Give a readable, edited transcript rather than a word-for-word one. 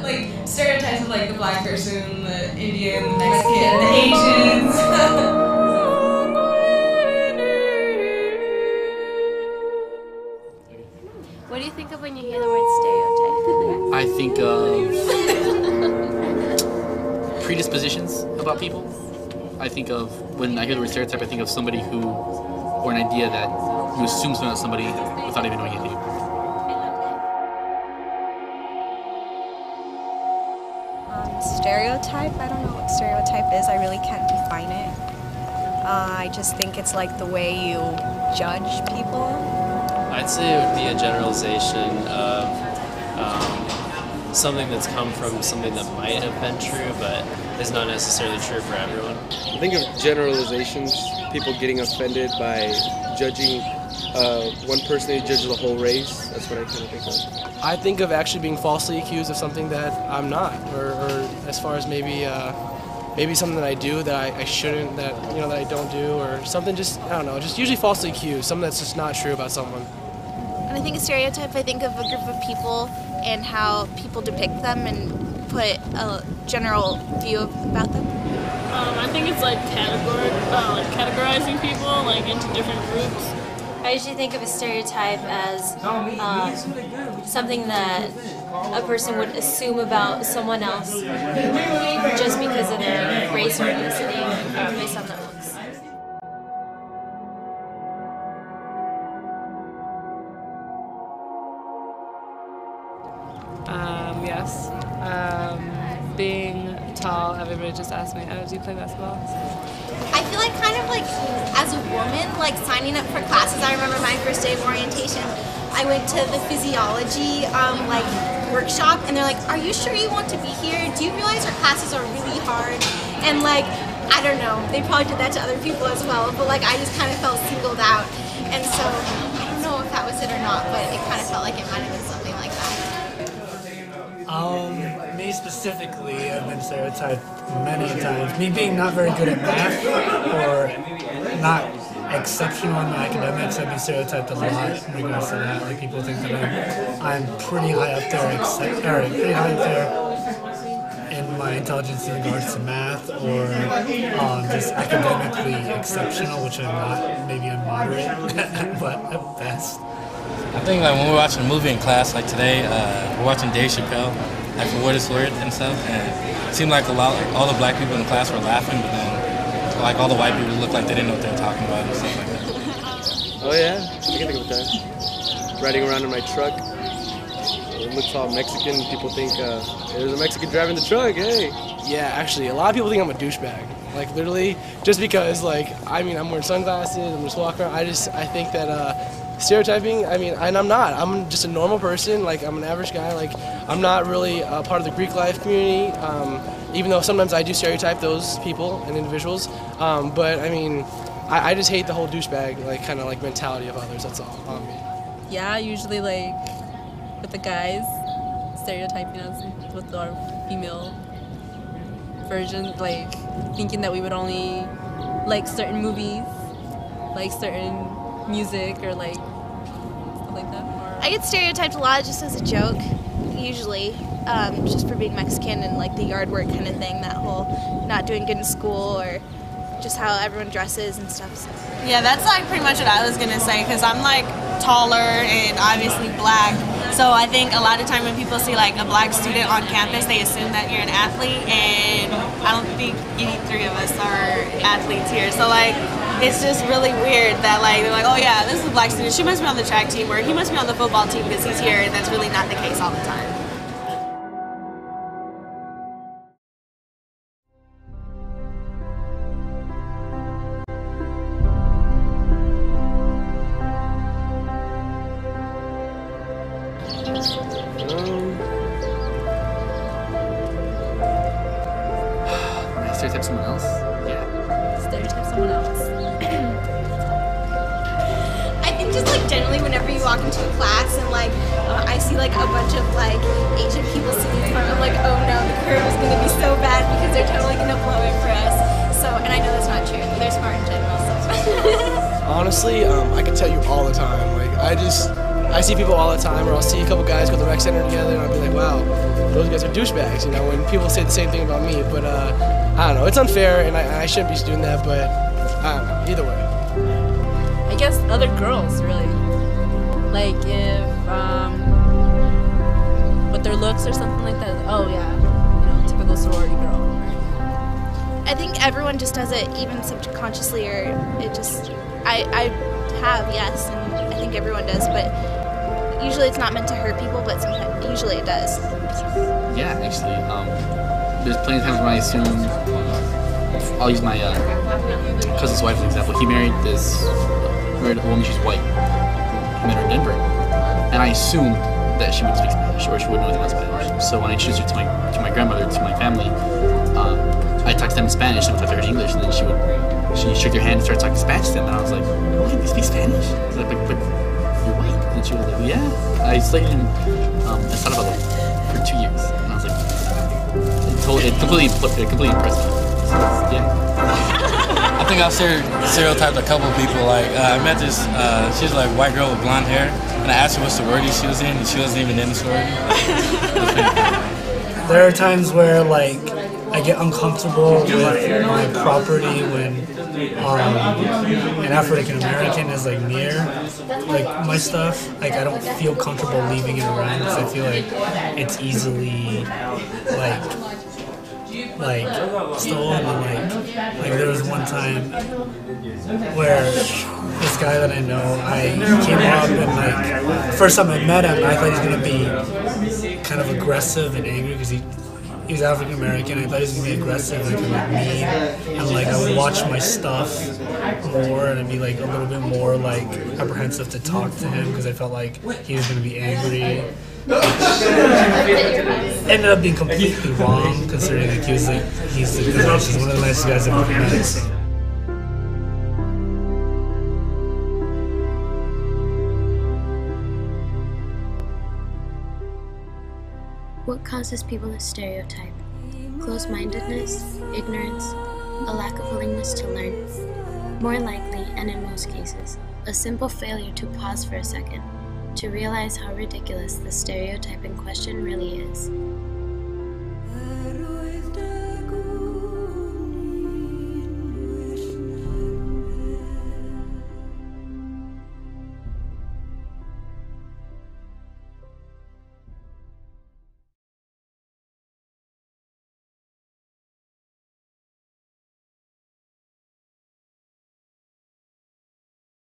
like stereotypes of like the black person, the Indian, the Mexican, the Asians. What do you think of when you hear the word stereotype? I think of predispositions about people. I think of, when I hear the word stereotype, I think of somebody who, or an idea that you assume something about somebody without even knowing anything. Stereotype? I don't know what stereotype is. I really can't define it. I just think it's like the way you judge people. I'd say it would be a generalization of something that's come from something that might have been true, but is not necessarily true for everyone. I think of generalizations, people getting offended by judging one person who judges the whole race. That's what I kind of think of. I think of actually being falsely accused of something that I'm not, or as far as maybe something that I do that I shouldn't, that that I don't do, or something just, I don't know, just usually falsely accused, something that's just not true about someone. When I think of stereotype, I think of a group of people and how people depict them and put a general view about them. I think it's like categorizing people like into different groups. I usually think of a stereotype as something that a person would assume about someone else just because of their race or ethnicity based on their looks. Yes. Being tall, everybody just asks me, oh, do you play basketball? I feel like kind of like as a woman, like signing up for classes. I remember my first day of orientation, I went to the physiology like workshop, and they're like, are you sure you want to be here? Do you realize our classes are really hard? And like, I don't know, they probably did that to other people as well, but like I just kind of felt singled out. And so I don't know if that was it or not, but it kind of felt like it might have been something like that. Me specifically, I've been stereotyped many times. Me being not very good at math or not exceptional in my academics, I've been stereotyped a lot in regards to that. Like people think that I'm pretty high up there, pretty high up there in my intelligence in regards to math, or just academically exceptional, which I'm not. Maybe I'm moderate, but at best. I think like when we're watching a movie in class, like today, we're watching Dave Chappelle, like for what it's worth and stuff, and it seemed like all the black people in the class were laughing, but then like all the white people looked like they didn't know what they were talking about and stuff like that. Oh yeah, I can think of a time. Riding around in my truck, it looks all Mexican, people think there's a Mexican driving the truck, hey! Yeah, actually, a lot of people think I'm a douchebag. Like literally, just because like, I'm wearing sunglasses, I'm just walking around, I think that stereotyping, and I'm not. I'm just a normal person, like I'm an average guy, like I'm not really a part of the Greek life community, even though sometimes I do stereotype those people and individuals, but I just hate the whole douchebag, like kind of like mentality of others, that's all on me. Yeah, usually like with the guys, stereotyping us with our female version, like thinking that we would only like certain movies, like certain music, or like stuff like that. I get stereotyped a lot just as a joke, usually, just for being Mexican and like the yard work kind of thing, that whole not doing good in school, or just how everyone dresses and stuff. So. Yeah, that's like pretty much what I was gonna say, because I'm like taller and obviously black. So I think a lot of time when people see like a black student on campus, they assume that you're an athlete, and I don't think any three of us are athletes here. So like, it's just really weird that like they're like, oh yeah, this is a black student, she must be on the track team, or he must be on the football team because he's here, and that's really not the case all the time. Stereotype someone else? Yeah. Stereotype someone else. I think just like generally whenever you walk into a class and like I see like a bunch of like Asian people sitting in front, I'm like, oh no, the curve is gonna be so bad because they're totally gonna blow it for us. So, and I know that's not true. They're smart in general. So. Honestly, I can tell you all the time. Like I I see people all the time, or I'll see a couple guys go to the rec center together, and I'll be like, wow, those guys are douchebags, you know, when people say the same thing about me. But I don't know, it's unfair, and I shouldn't be doing that, but I don't know, either way. I guess other girls, really. Like if, with their looks or something like that. Oh yeah, you know, typical sorority girl. I think everyone just does it, even subconsciously, or it just, I have, yes, and I think everyone does, but usually it's not meant to hurt people, but sometimes, usually it does. Yeah, actually, there's plenty of times when I assume, I'll use my cousin's wife as an example. He married a woman, she's white. He met her in Denver, and I assumed that she would speak Spanish, or she would know anything about Spanish. So when I introduced her to my grandmother, to my family, I talked to them in Spanish, and I talked to her in English, and then she shook her hand and started talking Spanish to them, and I was like, oh, you speak Spanish? I was like, but you're white. And she was like, yeah. I studied in El Salvador for 2 years, and I was like, it completely impressed me. So, yeah. I think I've stereotyped a couple of people. Like I met this, she's like a white girl with blonde hair, and I asked her what sorority she was in, and she wasn't even in the sorority. There are times where like I get uncomfortable with my property when an African American is like near like my stuff. Like I don't feel comfortable leaving it around because I feel like it's easily like stolen, and like there was one time where this guy that I know, he came up and like first time I met him, I thought he was gonna be kind of aggressive and angry because he was African American. I thought he was gonna be aggressive and like mean, and like I would watch my stuff more and I'd be like a little bit more like apprehensive to talk to him because I felt like he was gonna be angry. Ended up being completely wrong considering like he's one of the nicest guys I've ever met. So. What causes people to stereotype? Closed-mindedness, ignorance, a lack of willingness to learn. More likely, and in most cases, a simple failure to pause for a second, to realize how ridiculous the stereotype in question really is.